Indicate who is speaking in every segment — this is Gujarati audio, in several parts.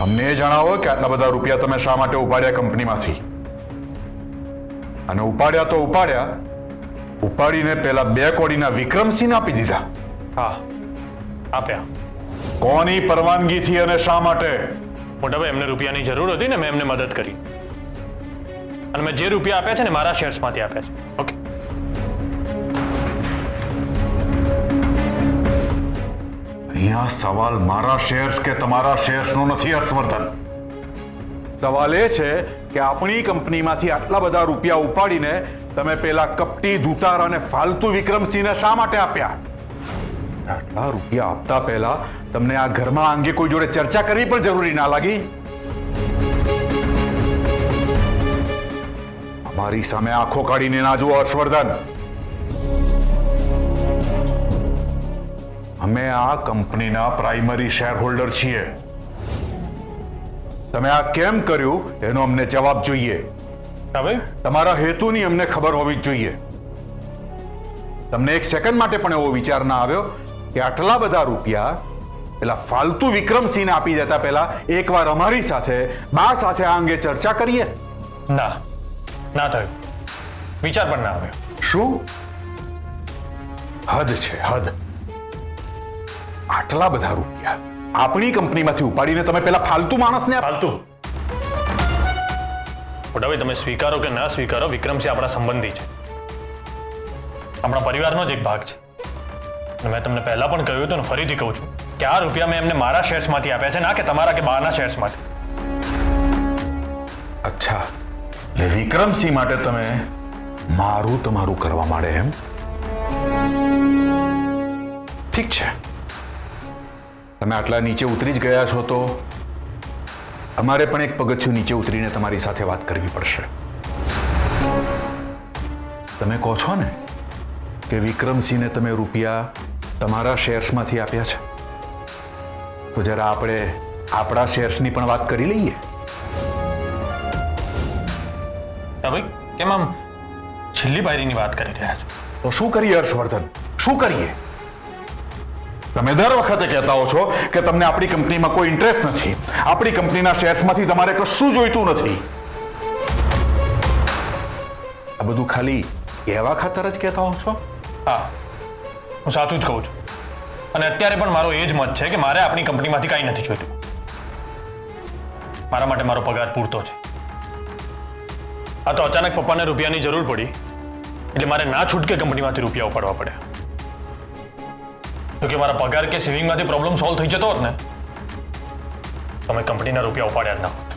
Speaker 1: અમને એ જણાવો કે આટલા બધા રૂપિયા તમે શા માટે ઉપાડ્યા કંપનીમાંથી? અને ઉપાડ્યા તો ઉપાડીને પેલા 2 કોડીના વિક્રમસિંહને આપી દીધા.
Speaker 2: હા, આપ્યા.
Speaker 1: કોની પરવાનગીથી અને શા માટે?
Speaker 2: મોટાભાઈ, એમને રૂપિયાની જરૂર હતી ને, મેં એમને મદદ કરી. અને મેં જે રૂપિયા આપ્યા છે ને, મારા શેર્સમાંથી આપ્યા છે. ઓકે.
Speaker 1: અહીંયા સવાલ મારા શેર્સ કે તમારા શેર્સનો નથી, હર્ષવર્ધન. સવાલ એ છે કે આપણી કંપનીમાંથી આટલા બધા રૂપિયા ઉપાડીને તમે પેલા કપટી ધૂતાર અને ફાલતુ વિક્રમસિંહને શા માટે આપ્યા? આટલા રૂપિયા આપતા પહેલા તમને આ ઘરમાં અંગે કોઈ જોડે ચર્ચા કરવી પણ જરૂરી ના લાગી? અમારી સામે આંખો કાઢીને ના જુઓ, હર્ષવર્ધન. અમે આ કંપનીના પ્રાઇમરી શેર હોલ્ડર છીએ. તમે આ કેમ કર્યું એનો અમને જવાબ જોઈએ.
Speaker 2: ભાઈ,
Speaker 1: તમારા હેતુની અમને ખબર હોવી જ જોઈએ. તમને એક સેકન્ડ માટે પણ એવો વિચાર ના આવ્યો કે આટલા બધા રૂપિયા પેલા ફાલતુ વિક્રમસિંહને આપી દેતા પહેલા એકવાર અમારી સાથે, બા સાથે આ અંગે ચર્ચા કરીએ?
Speaker 2: ના થયું. વિચાર પણ ના આવ્યો.
Speaker 1: શું હદ છે, હદ. આટલા બધા રૂપિયા આપણી કંપનીમાંથી ઉપાડીને તમે પેલા ફાલતુ માણસને
Speaker 2: ફાલતુ? મોટાભાઈ, તમે સ્વીકારો કે ના સ્વીકારો, વિક્રમસિંહ આપણા સંબંધી છે, આપણા પરિવારનો જ એક ભાગ છે. અને મેં તમને પહેલા પણ કહ્યું હતું ને, ફરીથી કહું છું કે આ રૂપિયા મેં એમને મારા શેર્સમાંથી આપ્યા છે, ના કે તમારા કે બાના શેર્સમાંથી.
Speaker 1: અચ્છા, એટલે વિક્રમસિંહ માટે તમે મારું તમારું કરવા માંડે એમ? ઠીક છે, તમે આટલા નીચે ઉતરી જ ગયા છો તો અમારે પણ એક પગથિયું નીચે ઉતરીને તમારી સાથે વાત કરવી પડશે. તમે કહો છો ને કે વિક્રમસિંહને તમે રૂપિયા તમારા શેર્સમાંથી આપ્યા છે, તો જરા આપણે આપણા શેર્સની પણ વાત કરી લઈએ.
Speaker 2: ભાઈ, કેમ આમ છેલ્લી પાયરીની વાત કરી રહ્યા છો?
Speaker 1: તો શું કરીએ હર્ષવર્ધન, શું કરીએ? તમે દર વખતે કહેતા હો છો કે તમને આપણી કંપનીમાં કોઈ ઇન્ટરેસ્ટ નથી, આપણી કંપનીના શેર્સમાંથી તમારે કશું જોઈતું નથી. આ બધું ખાલી કહેવા ખાતર જ કહેતા હો છો?
Speaker 2: હા, હું સાચું જ કહું છું. અને અત્યારે પણ મારો એ જ મત છે કે મારે આપણી કંપનીમાંથી કાંઈ નથી જોઈતું. મારા માટે મારો પગાર પૂરતો છે. આ તો અચાનક પપ્પાને રૂપિયાની જરૂર પડી એટલે મારે ના છૂટકે કંપનીમાંથી રૂપિયા ઉપાડવા પડ્યા. તો કે મારા પગાર કે સેવિંગમાંથી પ્રોબ્લેમ સોલ્વ થઈ જતો હોત ને, તમે કંપનીના રૂપિયા ઉપાડ્યા જ ના હોત.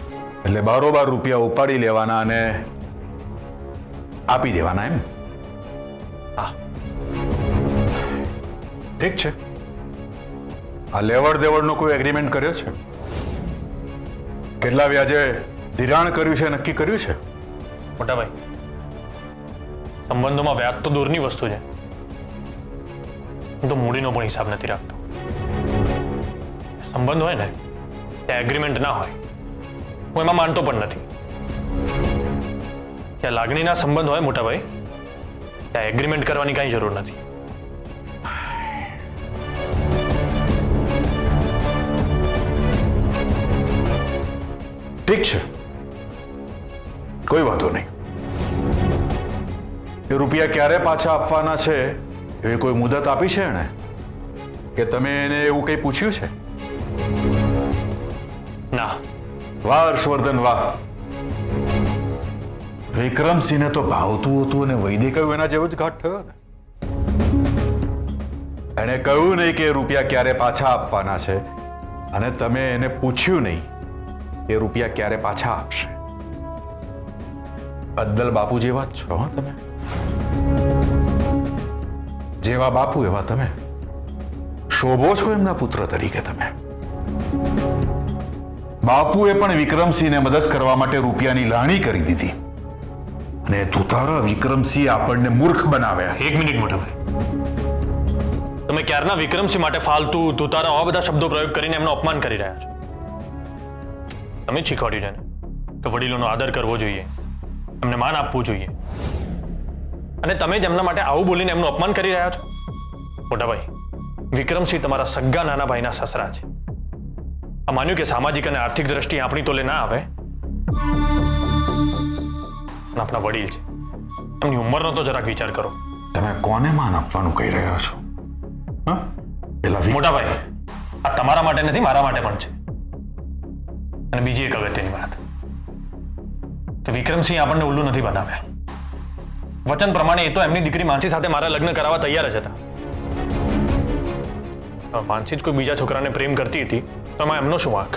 Speaker 1: એટલે બારોબાર રૂપિયા ઉપાડી લેવાના અને આપી દેવાના એમ?
Speaker 2: હા.
Speaker 1: ઠીક છે, આ લેવડ દેવડનો કોઈ એગ્રીમેન્ટ કર્યો છે? કેટલા વ્યાજે ધિરાણ કર્યું છે, નક્કી કર્યું છે?
Speaker 2: મોટાભાઈ, સંબંધોમાં વ્યાજ તો દૂરની વસ્તુ છે, હું તો મૂડીનો પણ હિસાબ નથી રાખતો. સંબંધ હોય ને ત્યાં એગ્રીમેન્ટ ના હોય, હું એમાં માનતો પણ નથી. ત્યાં લાગણીના સંબંધ હોય મોટાભાઈ, ત્યાં એગ્રીમેન્ટ કરવાની કાંઈ જરૂર નથી.
Speaker 1: ઠીક છે, કોઈ વાંધો નહીં. એ રૂપિયા ક્યારે પાછા આપવાના છે એવી કોઈ મુદત આપી છે ને? કે તમે એને એવું કંઈ પૂછ્યું છે?
Speaker 2: ના.
Speaker 1: વાહ હર્ષવર્ધન, વાહ. વિક્રમસિંહને તો ભાવતું હતું અને વૈદે કહ્યું એના જેવો જ ઘાટ થયો ને. એણે કહ્યું નહીં કે રૂપિયા ક્યારે પાછા આપવાના છે, અને તમે એને પૂછ્યું નહીં એ રૂપિયા ક્યારે પાછા આપશે. અદ્દલ બાપુ જેવા જ છો તમે. જેવા બાપુ એવા તમે. શોભો છો એમના પુત્ર તરીકે તમે. બાપુએ પણ વિક્રમસિંહને મદદ કરવા માટે રૂપિયાની લાણી કરી દીધી, અને તુતારા વિક્રમસિંહ આપણને મૂર્ખ બનાવ્યા.
Speaker 2: એક મિનિટ મોટાભાઈ, તમે ક્યારના વિક્રમસિંહ માટે ફાલતુ, તુતારા આવા બધા શબ્દો પ્રયોગ કરીને એમનું અપમાન કરી રહ્યા છો. તમે જ શીખવાડ્યું છે ને કે વડીલોનો આદર કરવો જોઈએ, એમને માન આપવું જોઈએ, અને તમે જ એમના માટે આવું બોલીને એમનું અપમાન કરી રહ્યા છો. મોટાભાઈ, વિક્રમસિંહ તમારા સગ્ગા નાના ભાઈના સસરા છે. આ માન્યું કે સામાજિક અને આર્થિક દ્રષ્ટિએ આપણી તોલે ના આવે, પણ આપણા વડીલ છે, એમની ઉંમરનો તો જરાક વિચાર કરો.
Speaker 1: તમે કોને માન આપવાનું કહી રહ્યા છો? હા, પેલા
Speaker 2: મોટા ભાઈ, આ તમારા માટે નથી, મારા માટે પણ છે. અને બીજી એક અગત્યની વાત કે વિક્રમસિંહ આપણને ઉલ્લુ નથી બનાવ્યા. વચન પ્રમાણે એ તો એમની દીકરી માનસી સાથે મારા લગ્ન કરાવવા તૈયાર જ હતા. માનસી જ કોઈ બીજા છોકરાને પ્રેમ કરતી હતી તો એમાં એમનો શું વાંક?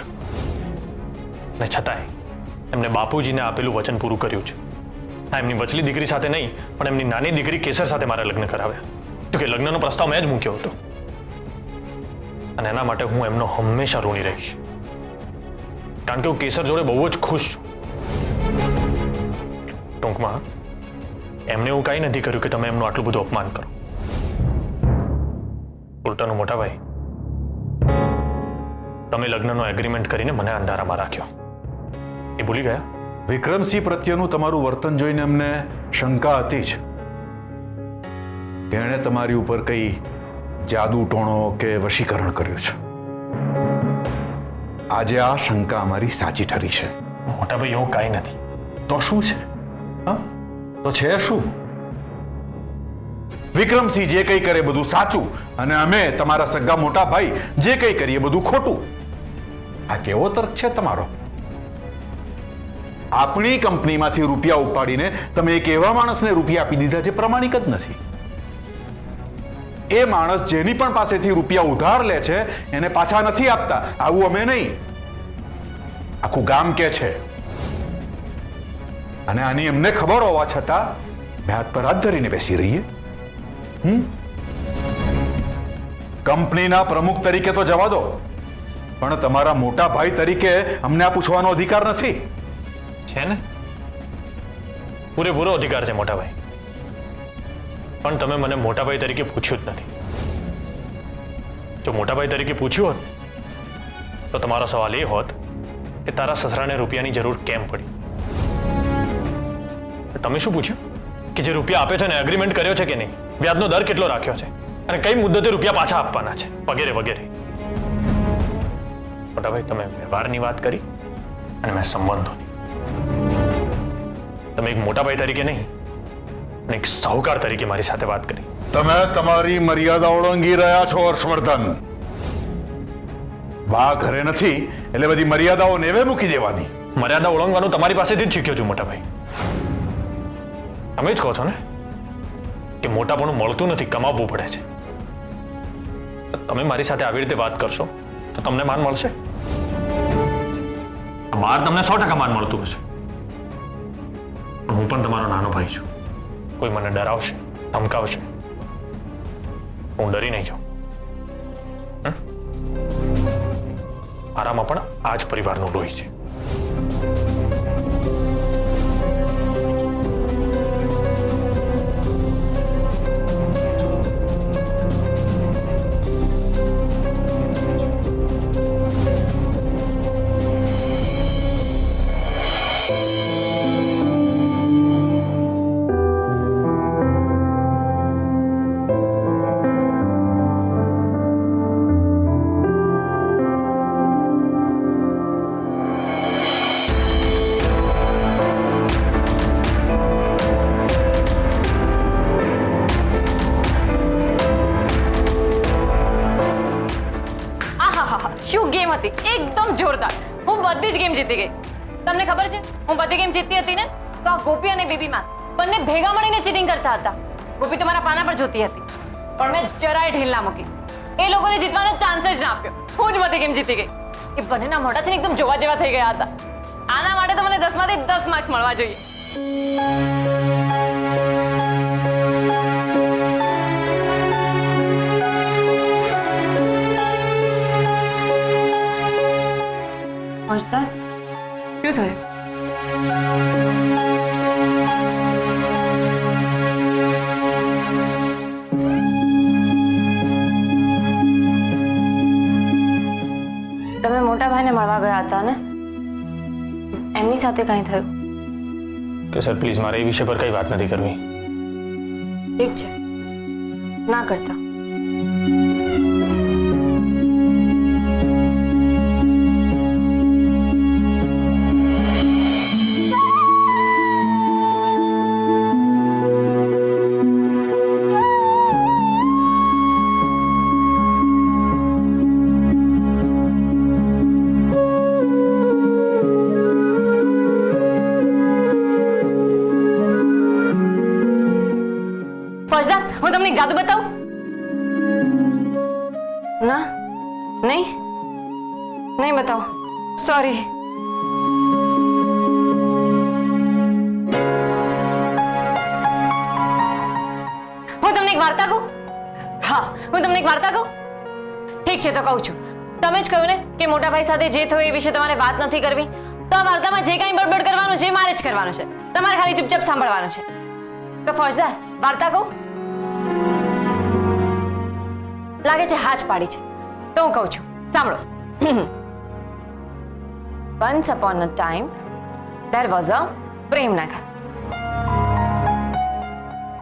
Speaker 2: અને છતાંય એમને બાપુજીને આપેલું વચન પૂરું કર્યું છે. હા, એમની વચલી દીકરી સાથે નહીં, પણ એમની નાની દીકરી કેસર સાથે મારા લગ્ન કરાવ્યા. જોકે લગ્નનો પ્રસ્તાવ મેં જ મૂક્યો હતો, અને એના માટે હું એમનો હંમેશા ઋણી રહીશ. કારણ કે હું કેસર જોડે બહુ જ ખુશ છું. ટૂંકમાં એમને એવું કાંઈ નથી કર્યું કે તમે એમનું આટલું બધું અપમાન કરો. ઉલટાનું મોટા ભાઈ, તમે લગ્નનો એગ્રીમેન્ટ કરીને મને અંધારામાં રાખ્યો. એ ભૂલી ગયા?
Speaker 1: વિક્રમસિંહ પ્રત્યેનું તમારું વર્તન જોઈને અમને શંકા હતી જ કે એણે તમારી ઉપર કઈ જાદુ ટોણો કે વશીકરણ કર્યું છે. આજે આ શંકા અમારી સાચી ઠરી છે.
Speaker 2: મોટા ભાઈ, એવું કાંઈ નથી.
Speaker 1: તો શું છે? હા, તો છે શું? વિક્રમસિંહ જે કંઈ કરે બધું સાચું, અને અમે તમારા સગા મોટા ભાઈ જે કંઈ કરીએ બધું ખોટું. આ કેવો તર્ક છે તમારો? આપણી કંપનીમાંથી રૂપિયા ઉપાડીને તમે એક એવા માણસને રૂપિયા આપી દીધા જે પ્રમાણિક જ નથી. એ માણસ જેની પણ પાસેથી રૂપિયા ઉધાર લે છે એને પાછા નથી આપતા. આવું અમે નહીં, આખું ગામ કે છે. અને આની એમને ખબર હોવા છતાં બે હાથ પર હાથ ધરીને બેસી રહીએ. કંપનીના પ્રમુખ તરીકે તો જવા દો, પણ તમારા મોટા ભાઈ તરીકે અમને આ પૂછવાનો અધિકાર નથી.
Speaker 2: છે ને? પૂરેપૂરો અધિકાર છે મોટા ભાઈ, પણ તમે મને મોટા ભાઈ તરીકે પૂછ્યું જ નથી. જો મોટા ભાઈ તરીકે પૂછ્યું હોત તો તમારો સવાલ એ હોત કે તારા સસરાને રૂપિયાની જરૂર કેમ પડી. તમે શું પૂછ્યું કે જે રૂપિયા આપે છે ને એગ્રીમેન્ટ કર્યો છે કે નહીં, વ્યાજનો દર કેટલો રાખ્યો છે, અને કઈ મુદ્દતે રૂપિયા પાછા આપવાના છે, વગેરે વગેરે. મોટા ભાઈ, તમે વ્યવહારની વાત કરી અને મેં સંબંધોની. તમે એક મોટા ભાઈ તરીકે નહીં, અને એક સાહુકાર તરીકે મારી સાથે વાત કરી.
Speaker 1: તમે તમારી મર્યાદા ઓળંગી રહ્યા છો હર્ષવર્ધન. બા ઘરે નથી એટલે બધી મર્યાદાઓ નેવે મૂકી દેવાની.
Speaker 2: મર્યાદા ઓળંગવાનું તમારી પાસેથી જ શીખ્યો છું મોટા ભાઈ. તમે જ કહો છો ને કે મોટાપણું મળતું નથી, કમાવવું પડે છે. તમે મારી સાથે આવી રીતે વાત કરશો તો તમને માન મળશે? બહાર તમને 100% માન મળતું હશે, પણ હું પણ તમારો નાનો ભાઈ છું. કોઈ મને ડરાવશે, ધમકાવશે, હું ડરી નહીં જાઉં. મારામાં પણ આ જ પરિવારનું લોહી છે.
Speaker 3: શું ગેમ હતી, એકદમ જોરદાર. હું બધી જ ગેમ જીતી ગઈ. તમને ખબર છે હું બધી ગેમ જીતતી હતી ને તો આ ગોપી અને બેબી માસ બંને ભેગા મળીને ચીટિંગ કરતા હતા. ગોપી તો મારા પાના પર જોતી હતી, પણ મેં જરાય ઢીલ ના મૂકી. એ લોકોને જીતવાનો ચાન્સ જ ના આપ્યો. હું જ બધી ગેમ જીતી ગઈ. એ બંનેના મોઢા છે ને એકદમ જોવા જેવા થઈ ગયા હતા. આના માટે તો મને 10 માંથી 10 માર્ક્સ મળવા જોઈએ. અજદાર, શું થયું? તમે મોટા ભાઈને મળવા ગયા હતા ને, એમની સાથે કંઈ થયું?
Speaker 2: કે સર પ્લીઝ, મારે એ વિષય પર કઈ વાત નથી કરવી.
Speaker 3: ઠીક છે, ના કરતા. ના, નહીં નહીં બતાવો, સોરી. હું તમને એક વાર્તા કહું? હા, હું તમને એક વાર્તા કહું? ઠીક છે તો કહું છું. તમે જ કહ્યું ને કે મોટા ભાઈ સાથે જે થયું એ વિશે તમારે વાત નથી કરવી, તો આ વાર્તામાં જે કંઈ બડબડ કરવાનું છે મારે જ કરવાનું છે. તમારે ખાલી ચૂપચાપ સાંભળવાનું છે. તો ફોજદાર, વાર્તા કહું? લાગે છે હાથ પાડી છે, તો હું કહું છું, સાંભળો. Once upon a time there was a Premnagar.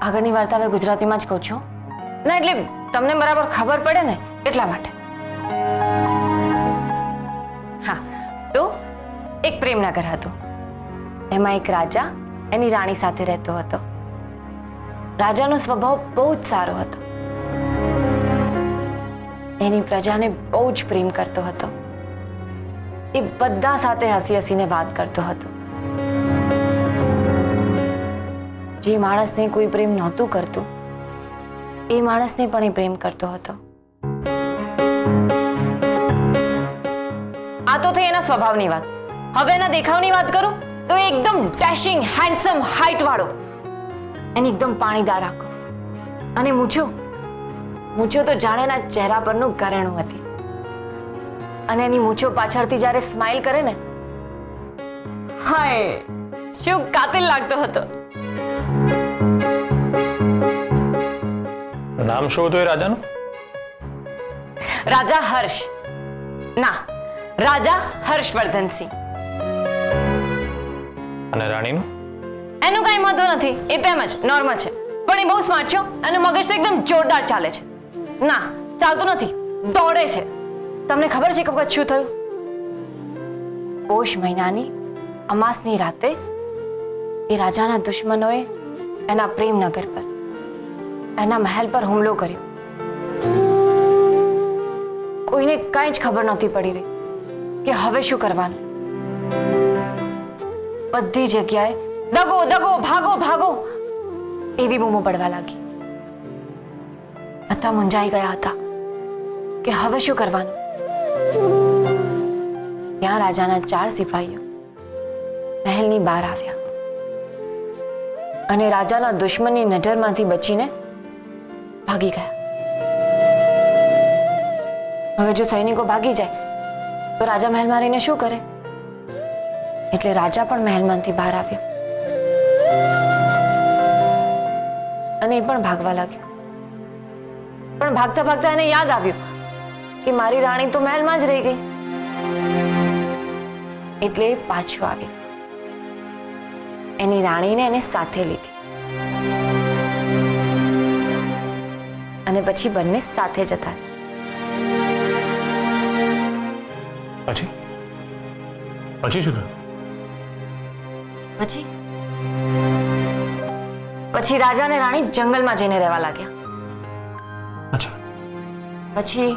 Speaker 3: આગળની વાર્તા હવે ગુજરાતીમાં જ કહું છું ના, એટલે તમને બરાબર ખબર પડે ને એટલા માટે. હા, તો એક પ્રેમનગર હતું. એમાં એક રાજા એની રાણી સાથે રહેતો હતો. રાજાનો સ્વભાવ બહુ જ સારો હતો. એની પ્રજાને બહુ જ પ્રેમ કરતો હતો. એ બધા સાથે હસી હસીને વાત કરતો હતો. જે માણસને કોઈ પ્રેમ નહોતું કરતું એ માણસને પણ એ પ્રેમ કરતો હતો. આ તો થઈ એના સ્વભાવની વાત. હવે એના દેખાવની વાત કરું તો એ એકદમ ડેશિંગ, હેન્ડસમ, હાઈટ વાળો, એની એકદમ પાણીદાર આંખો અને મૂછો તો જાણે એના ચહેરા પરનું ઘરેણું હતી. અને એની મૂછો પાછળથી જ્યારે સ્માઈલ કરે ને, હાય શું કાતિલ લાગતો હતો.
Speaker 2: નામ શું હતું એ રાજાનું?
Speaker 3: રાજા હર્ષ. ના, રાજા હર્ષવર્ધનસિંહ.
Speaker 2: અને રાણીનું?
Speaker 3: એનું કઈ મહત્વ નથી, એ તો એમ જ નોર્મલ છે. પણ એ બહુ સ્માર્ટ છે. એનું મગજ તો એકદમ જોરદાર ચાલે છે. ના, ચાલતું નથી, દોડે છે. તમને ખબર છે કે વખત શું થયું? પોષ મહિનાની અમાસની રાતે એ રાજાના દુશ્મનોએ એના પ્રેમનગર પર, એના મહેલ પર હુમલો કર્યો. કોઈને કઈ જ ખબર નહોતી પડી રહી કે હવે શું કરવાનું. બધી જગ્યાએ દગો દગો, ભાગો ભાગો એવી બૂમો પડવા લાગી. બધા મૂંઝાઈ ગયા હતા કે હવે શું કરવાનું. ત્યાં રાજાના 4 સિપાહીઓ મહેલની બહાર આવ્યા અને રાજાના દુશ્મનની નજરમાંથી બચીને ભાગી ગયા. હવે જો સૈનિકો ભાગી જાય તો રાજા મહેલમાં રહીને શું કરે? એટલે રાજા પણ મહેલમાંથી બહાર આવ્યો અને એ પણ ભાગવા લાગ્યો. પણ ભાગતા ભાગતા એને યાદ આવ્યું કે મારી રાણી તો મહેલમાં જ રહી ગઈ. એટલે એ પાછો આવ્યો. એની રાણીને એને સાથે લીધી અને પછી બંને સાથે જતા.
Speaker 2: પછી શું થયું?
Speaker 3: પછી રાજા અને રાણી જંગલમાં જઈને રહેવા લાગ્યા.
Speaker 2: અચ્છા.
Speaker 3: પછી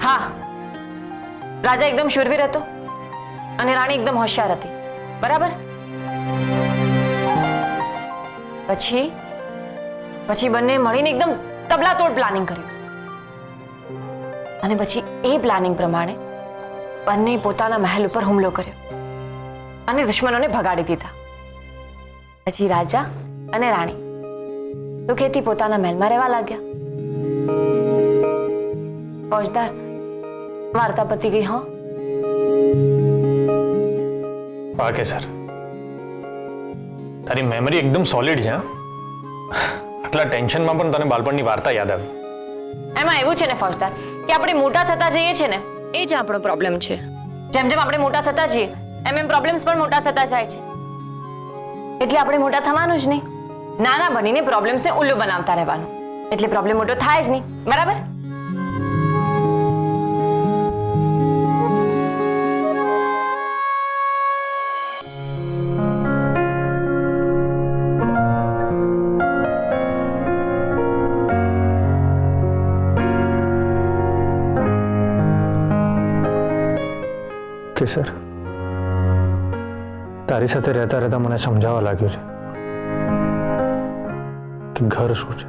Speaker 3: હા, રાજા એકદમ શૂરવીર હતો અને રાણી એકદમ હોશિયાર હતી. બરાબર? પછી બંને મળીને એકદમ તબલાતોડ પ્લાનિંગ કર્યું. અને પછી એ પ્લાનિંગ પ્રમાણે બંને પોતાના મહેલ ઉપર હુમલો કર્યો અને દુશ્મનોને ભગાડી દીધા. પછી રાજા અને રાણી સુખેથી પોતાના મહેલમાં રહેવા લાગ્યા. ફોજદાર, વાર્તા પતી ગઈ. હો,
Speaker 2: વાકે સર, તારી મેમરી એકદમ સોલિડ છે. આટલા ટેન્શનમાં પણ તને બાળપણની વાર્તા યાદ આવી.
Speaker 3: એમાં એવું છે ને ફોજદાર કે આપણે મોટા થતા જઈએ છે ને, એ જ આપણો પ્રોબ્લેમ છે. જેમ જેમ આપણે મોટા થતા જઈએ એમ પ્રોબ્લેમ્સ પણ મોટા થતા જાય છે. એટલે આપણે મોટા થવાનું જ નહીં, નાના બનીને પ્રોબ્લેમ્સને ઉલ્લુ બનાવતા રહેવાનું. એટલે પ્રોબ્લેમ મોટો થાય જ નહીં. બરાબર?
Speaker 2: કે સર, તારી સાથે રહેતા રહેતા મને સમજાવવા લાગ્યું છે કે ઘર શું છે.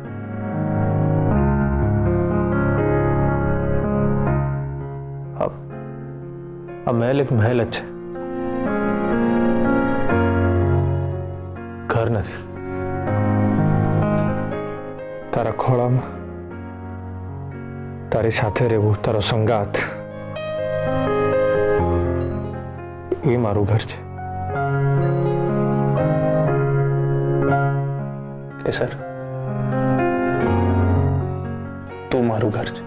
Speaker 2: આ મહેલ એક મહેલ જ છે, ઘર નથી. તારા ખોળામાં તારી સાથે રહેવું, તારો સંગાત, એ મારું ઘર છે. સર, તું મારું ઘર છે.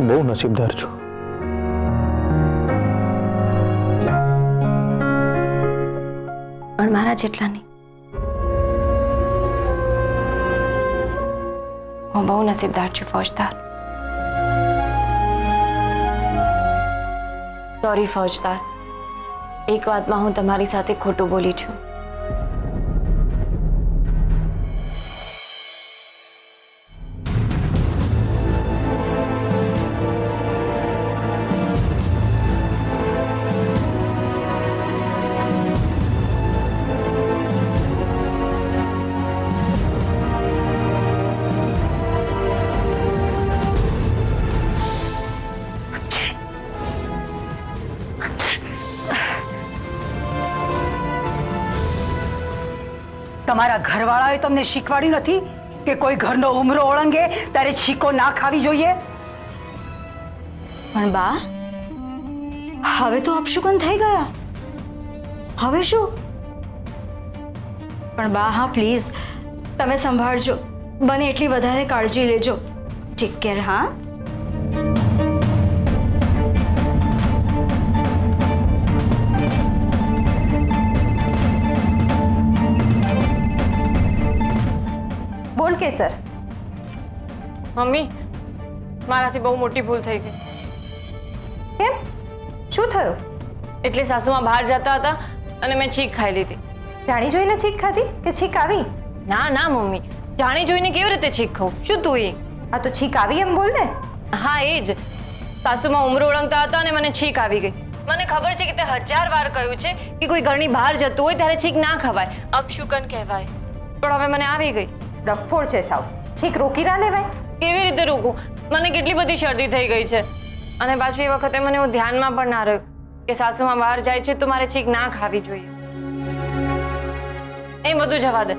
Speaker 2: બહુ નસીબદાર છું.
Speaker 3: પણ મારા જેટલા નહીં. હું બહુ નસીબદાર છું ફૌજદાર. સોરી ફૌજદાર, એક વાતમાં હું તમારી સાથે ખોટું બોલી છું.
Speaker 4: તમારા ઘરવાળાએ તમને શીખવાડ્યું નથી કે કોઈ ઘરનો ઉમરો ઓળંગે ત્યારે છીકો ના ખાવી જોઈએ?
Speaker 5: પણ બા, હવે તો અપશુકન થઈ ગયા. હવે શું? પણ બા, હા પ્લીઝ, તમે સંભાળજો. બને એટલી વધારે કાળજી લેજો. Take care. હા,
Speaker 3: બોલ કે સર. મમ્મી, મારાથી બહુ મોટી ભૂલ થઈ ગઈ. કેમ? શું થયું? એટલે સાસુમાં બહાર જતા હતા અને મેં છીક ખાઈ લીધી. જાણી જોઈને છીક ખાધી કે છીક આવી? ના ના મમ્મી, જાણી જોઈને કેવી રીતે છીક ખાઉં? શું તું એ? આ તો છીક આવી એમ બોલ ને. હા એ જ. સાસુમાં ઉમરો ઓળંગતા હતા અને મને છીક આવી ગઈ. મને ખબર છે કે તે 1000 વાર કહ્યું છે કે કોઈ ઘરની બહાર જતું હોય ત્યારે છીક ના ખવાય, અપશુકન કહેવાય. પણ હવે મને આવી ગઈ. ડફોડ છે સાવ. છીક રોકી ના લેવાય? કેવી રીતે રોકું? મને કેટલી બધી શરદી થઈ ગઈ છે. અને પાછું એ વખતે મને એવું ધ્યાનમાં પણ ના રહ્યું કે સાસુમાં બહાર જાય છે તો મારે છીક ના ખાવી જોઈએ. એ બધું જવા દે.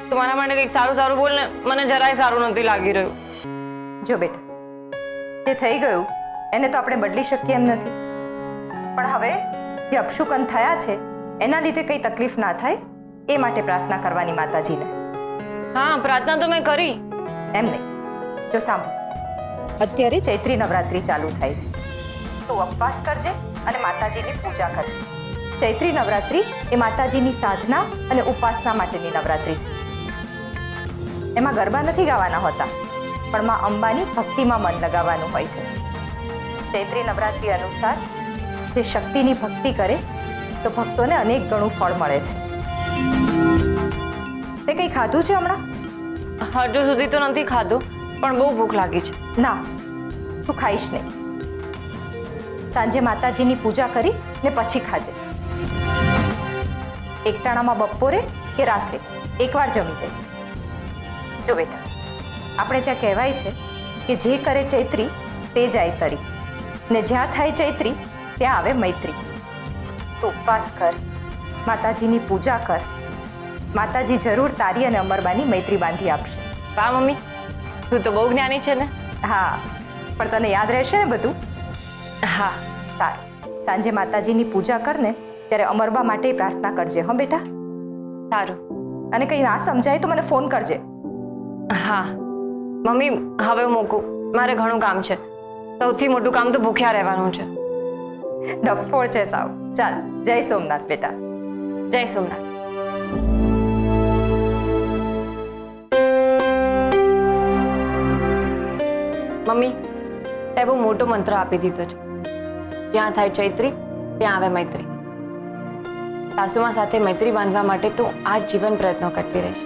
Speaker 3: તું મારા માટે કંઈક સારું સારું બોલ ને. મને જરાય સારું નથી લાગી રહ્યું.
Speaker 6: જો બેટા, જે થઈ ગયું એને તો આપણે બદલી શકીએ એમ નથી, પણ હવે જે અપશુકન થયા છે એના લીધે કંઈ તકલીફ ના થાય એ માટે પ્રાર્થના કરવાની માતાજીને.
Speaker 3: હા, પ્રાર્થના તો મેં કરી.
Speaker 6: એમ નહીં, જો સાંભળ, અત્યારે ચૈત્રી નવરાત્રિ ચાલુ થાય છે, તો ઉપવાસ કરજે અને માતાજીની પૂજા કરજે. ચૈત્રી નવરાત્રિ એ માતાજીની સાધના અને ઉપાસના માટેની નવરાત્રિ છે. એમાં ગરબા નથી ગાવાના હોતા, પણ માં અંબાની ભક્તિમાં મન લગાવવાનું હોય છે. ચૈત્રી નવરાત્રિ અનુસાર જે શક્તિની ભક્તિ કરે તો ભક્તોને અનેક ગણું ફળ મળે છે. તે કંઈ ખાધું છે હમણાં?
Speaker 3: હજુ સુધી તો નથી ખાધું, પણ બહુ ભૂખ લાગી છે.
Speaker 6: ના, તું ખાઈશ નહીં. સાંજે માતાજીની પૂજા કરી ને પછી ખાજે. એકટાણામાં બપોરે કે રાત્રે એકવાર જમી લેજે. જો બેટા, આપણે ત્યાં કહેવાય છે કે જે કરે ચૈત્રી તે જાય તરી, ને જ્યાં થાય ચૈત્રી ત્યાં આવે મૈત્રી. તું ઉપવાસ કર, માતાજીની પૂજા કર. માતાજી જરૂર તારી અને અમરબાની મૈત્રી બાંધી આપશે.
Speaker 3: વાહ મમ્મી, તું તો બહુ જ્ઞાની છે ને.
Speaker 6: હા, પણ તને યાદ રહેશે ને બધું?
Speaker 3: હા.
Speaker 6: સારું, સાંજે માતાજીની પૂજા કર ને ત્યારે અમરબા માટે પ્રાર્થના કરજે. હં બેટા?
Speaker 3: સારું.
Speaker 6: અને કંઈ ના સમજાય તો મને ફોન કરજે.
Speaker 3: હા મમ્મી, હવે મૂકું. મારે ઘણું કામ છે. સૌથી મોટું કામ તો ભૂખ્યા રહેવાનું છે.
Speaker 6: ડફોળ છે સાવ. ચાલ, જય સોમનાથ બેટા.
Speaker 3: જય સોમનાથ. મમ્મી, તે બહુ મોટો મંત્ર આપી દીધો છે. જ્યાં થાય ચૈત્રી ત્યાં આવે મૈત્રી. સાસુમા સાથે મૈત્રી બાંધવા માટે તું આજ જીવન પ્રયત્નો કરતી રહીશ.